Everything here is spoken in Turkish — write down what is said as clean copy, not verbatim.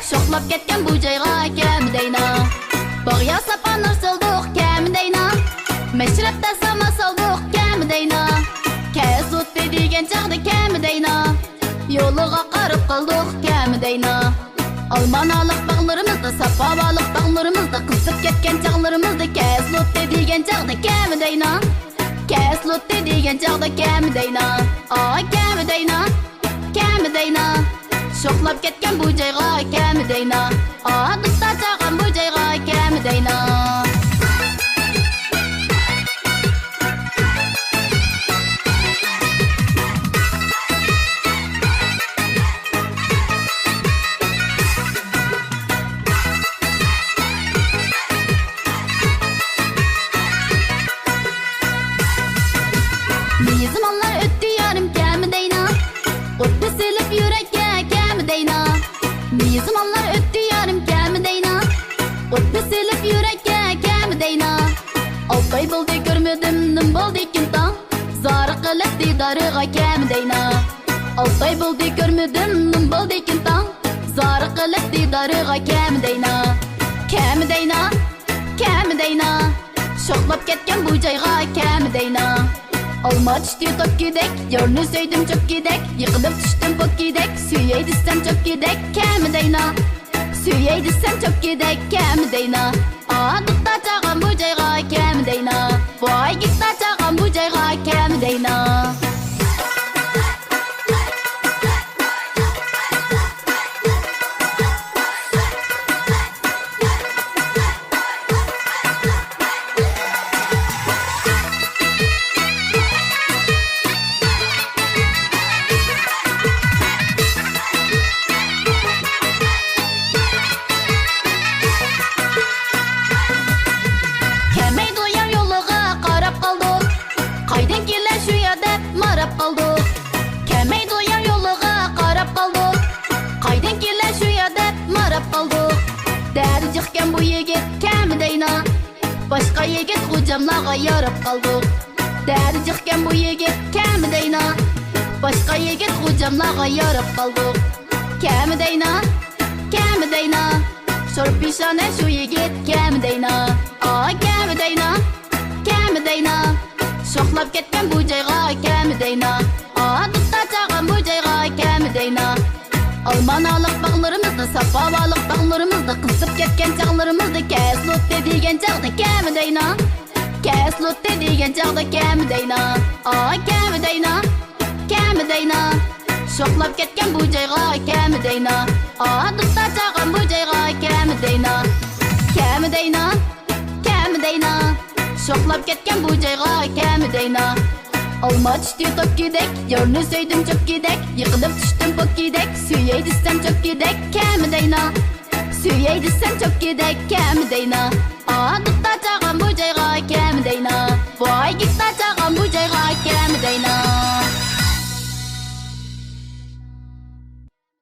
Shoqlab ketgan bu joyga kelmidayna. Bog'ya sapanlar solduq kelmidayna. Mashrabda sama solduq kelmidayna. Kesut degan chaqda kelmidayna. Yo'liga qarab qolduq kelmidayna. Almanalik bağlarımızda, sapabalık bağlarımızda, qizib ketgan chaqlarimizda kesut degan chaqda kelmidayna. Kesut degan chaqda kelmidayna. Kelmidayna. Kelmidayna. Shoqlab ketgan bu joyga kelmidayna. Dusta chaqan bu joyga kelmidayna. Ne zamanlar öttü yarım kelmidayna. O'tni silib yurakka kelmidayna. Ne zamanlar öttü yarım kelmidayna. O'tni silib yurakka kelmidayna. Oltay bo'ldi ko'rmadim nim bo'ldi ekin tong. Zori qilib didoriga kelmidayna. Oltay bo'ldi ko'rmadim nim bo'ldi ekin tong. Zori qilib didoriga kelmidayna. Kelmidayna. Kelmidayna. Shoqlab ketgan bu joyga kelmidayna. Olma düştü top gidek, yorunu söyledim çok gidek. Yıkılıp düştüm pok gidek, süyey düşsem çok gidek. Kelmidayna, süyey düşsem çok gidek. Kelmidayna, dutta çağın bu joyga kelmidayna. Vay gitta çağın bu joyga kelmidayna. Bu yigit kelmidayna. Başqa yigit hujamlarga yarab qoldik. Dari chiqqan bu yigit kelmidayna. Başqa yigit hujamlarga yarab qoldik. Kelmidayna. Kelmidayna. Sho'r pishona shu yigit kelmidayna. Kelmidayna. Kelmidayna. Shoqlab ketgan bu joyga kelmidayna. Dutta chaqan bu joyga kelmidayna. Almanalik bağlarımızda, sapabalık bağlarımızda, qizib ketgan chaqlarimizda keslut degan chaqda kelmidayna. Keslut degan chaqda kelmidayna. Kelmidayna. Kelmidayna. Shoqlab ketgan bu joyga kelmidayna. Dusta chaqan bu joyga kelmidayna. Kelmidayna. Kelmidayna. Shoqlab ketgan bu joyga kelmidayna. Olma düştü top gidek, yorunu söyledim çok gidek. Yıkılıp düştüm pok gidek, süyey düşsem çok gidek. Kelmidayna, süyey düşsem çok gidek. Kelmidayna, dutta çağın bu joyga kelmidayna. Vay gitta çağın bu joyga kelmidayna.